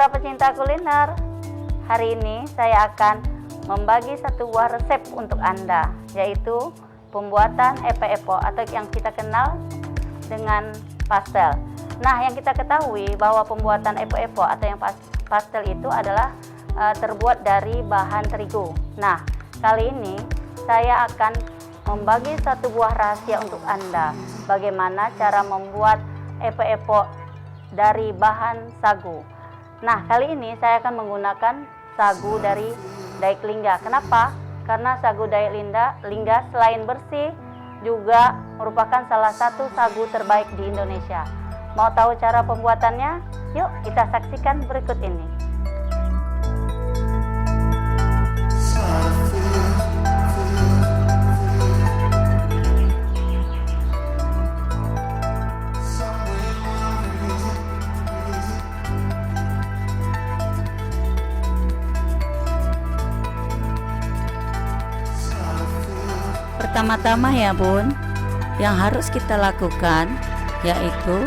para pecinta kuliner, hari ini saya akan membagi satu buah resep untuk Anda, yaitu pembuatan epok-epok atau yang kita kenal dengan pastel. Nah, yang kita ketahui bahwa pembuatan epok-epok atau yang pastel itu adalah terbuat dari bahan terigu. Nah, kali ini saya akan membagi satu buah rahasia untuk Anda, bagaimana cara membuat epok-epok dari bahan sagu. Nah, kali ini saya akan menggunakan sagu dari Dayak Lingga. Kenapa? Karena sagu Dayak Lingga selain bersih, juga merupakan salah satu sagu terbaik di Indonesia. Mau tahu cara pembuatannya? Yuk kita saksikan berikut ini. Pertama-tama ya bun, yang harus kita lakukan yaitu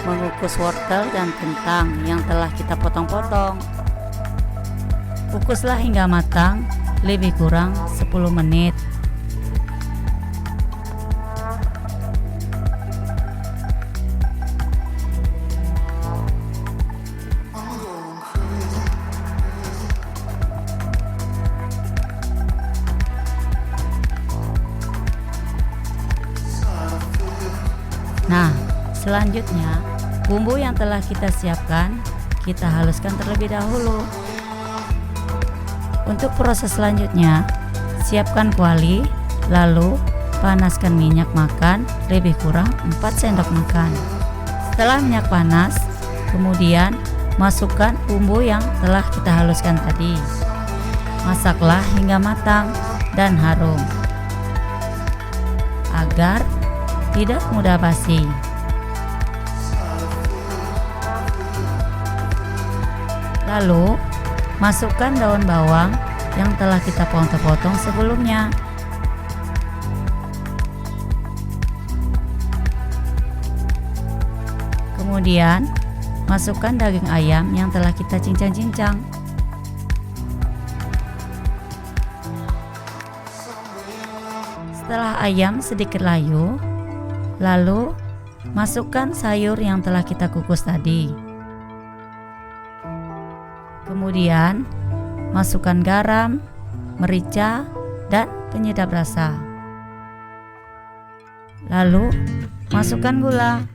mengukus wortel dan kentang yang telah kita potong-potong. Kukuslah hingga matang, lebih kurang 10 menit. Nah, selanjutnya bumbu yang telah kita siapkan kita haluskan terlebih dahulu. Untuk proses selanjutnya, siapkan kuali, lalu panaskan minyak makan lebih kurang 4 sendok makan. Setelah minyak panas, kemudian masukkan bumbu yang telah kita haluskan tadi. Masaklah hingga matang dan harum agar tidak mudah basi. Lalu masukkan daun bawang yang telah kita potong-potong sebelumnya. Kemudian masukkan daging ayam yang telah kita cincang-cincang. Setelah ayam sedikit layu, lalu masukkan sayur yang telah kita kukus tadi. Kemudian masukkan garam, merica, dan penyedap rasa. Lalu masukkan gula.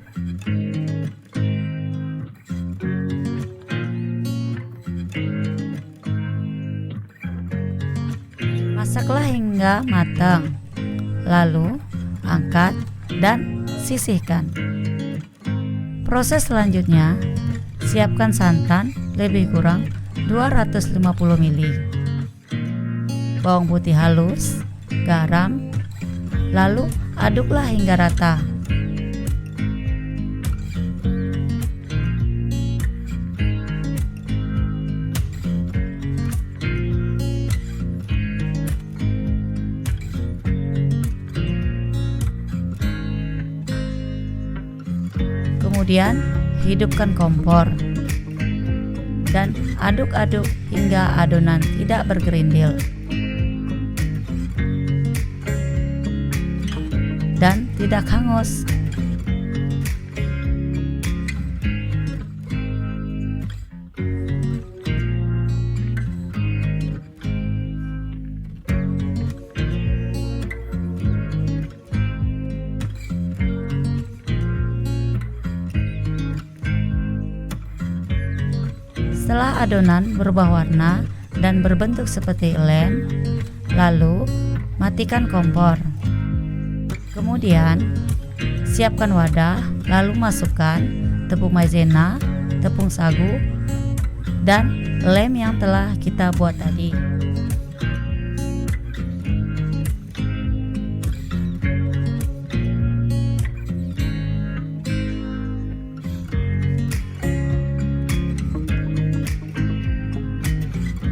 Masaklah hingga matang. Lalu angkat dan sisihkan. Proses selanjutnya, siapkan santan lebih kurang 250 ml, bawang putih halus, garam, lalu aduklah hingga rata. Kemudian hidupkan kompor dan aduk-aduk hingga adonan tidak bergerindil dan tidak hangus. Setelah adonan berubah warna dan berbentuk seperti lem, lalu matikan kompor. Kemudian siapkan wadah, lalu masukkan tepung maizena, tepung sagu, dan lem yang telah kita buat tadi.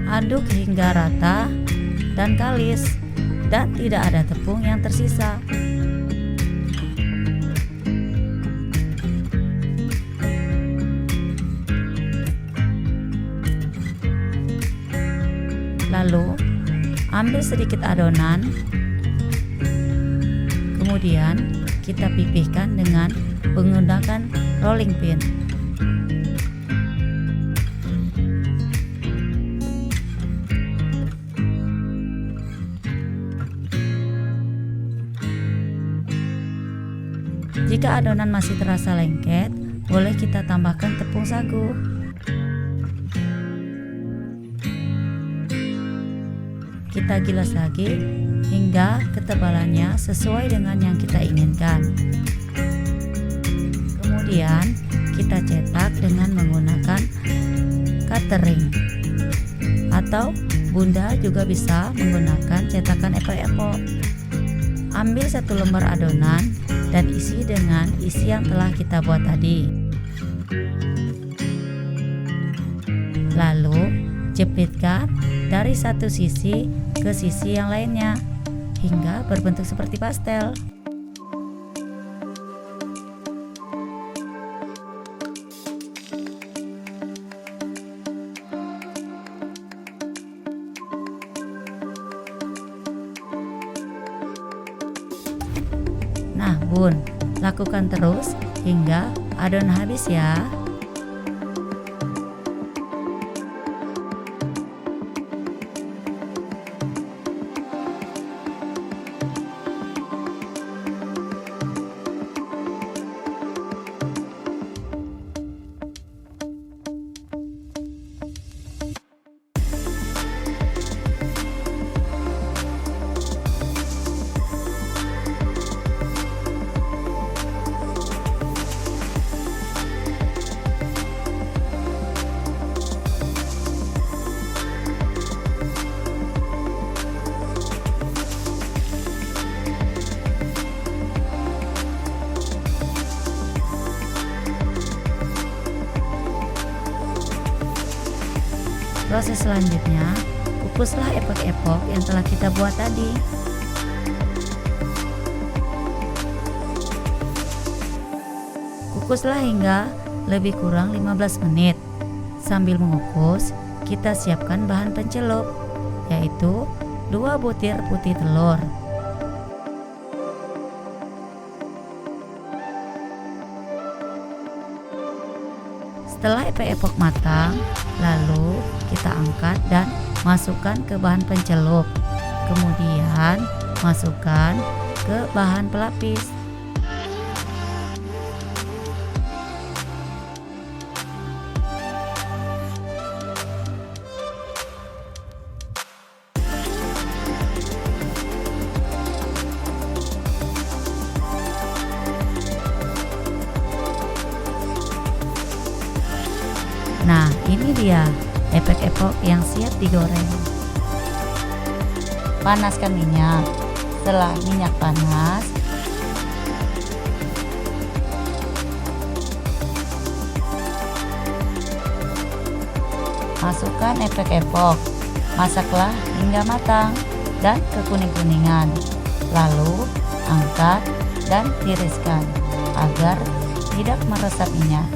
Aduk hingga rata dan kalis, dan tidak ada tepung yang tersisa. Lalu ambil sedikit adonan, kemudian kita pipihkan dengan menggunakan rolling pin. Jika adonan masih terasa lengket, boleh kita tambahkan tepung sagu. Kita gilas lagi hingga ketebalannya sesuai dengan yang kita inginkan. Kemudian kita cetak dengan menggunakan cutting, atau Bunda juga bisa menggunakan cetakan epok-epok. Ambil 1 lembar adonan dan isi dengan isi yang telah kita buat tadi. Lalu jepitkan dari satu sisi ke sisi yang lainnya hingga berbentuk seperti pastel. Nah Bun, lakukan terus hingga adonan habis ya. Proses selanjutnya, kukuslah epok-epok yang telah kita buat tadi. Kukuslah hingga lebih kurang 15 menit. Sambil mengukus, kita siapkan bahan pencelup, yaitu 2 butir putih telur. Setelah epok-epok matang, lalu kita angkat dan masukkan ke bahan pencelup. Kemudian masukkan ke bahan pelapis. Nah, ini dia epok-epok yang siap digoreng. Panaskan minyak. Setelah minyak panas, masukkan epok-epok. Masaklah hingga matang dan kekuning-kuningan. Lalu angkat dan tiriskan agar tidak meresap minyak.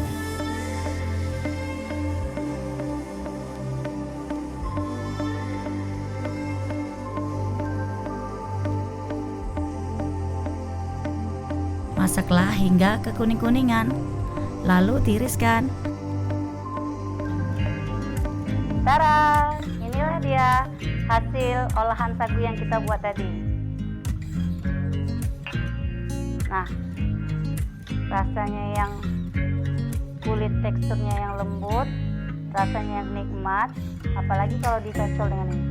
Masaklah hingga kekuning-kuningan, lalu tiriskan. Tara, inilah dia hasil olahan sagu yang kita buat tadi. Nah, rasanya yang kulit teksturnya yang lembut, rasanya yang nikmat, apalagi kalau dicocol dengan ini.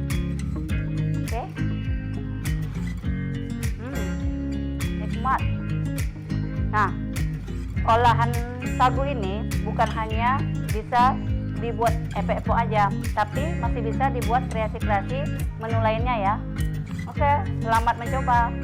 Oke? Nikmat. Nah, olahan sagu ini bukan hanya bisa dibuat epok-epok aja, tapi masih bisa dibuat kreasi-kreasi menu lainnya ya. Oke, selamat mencoba.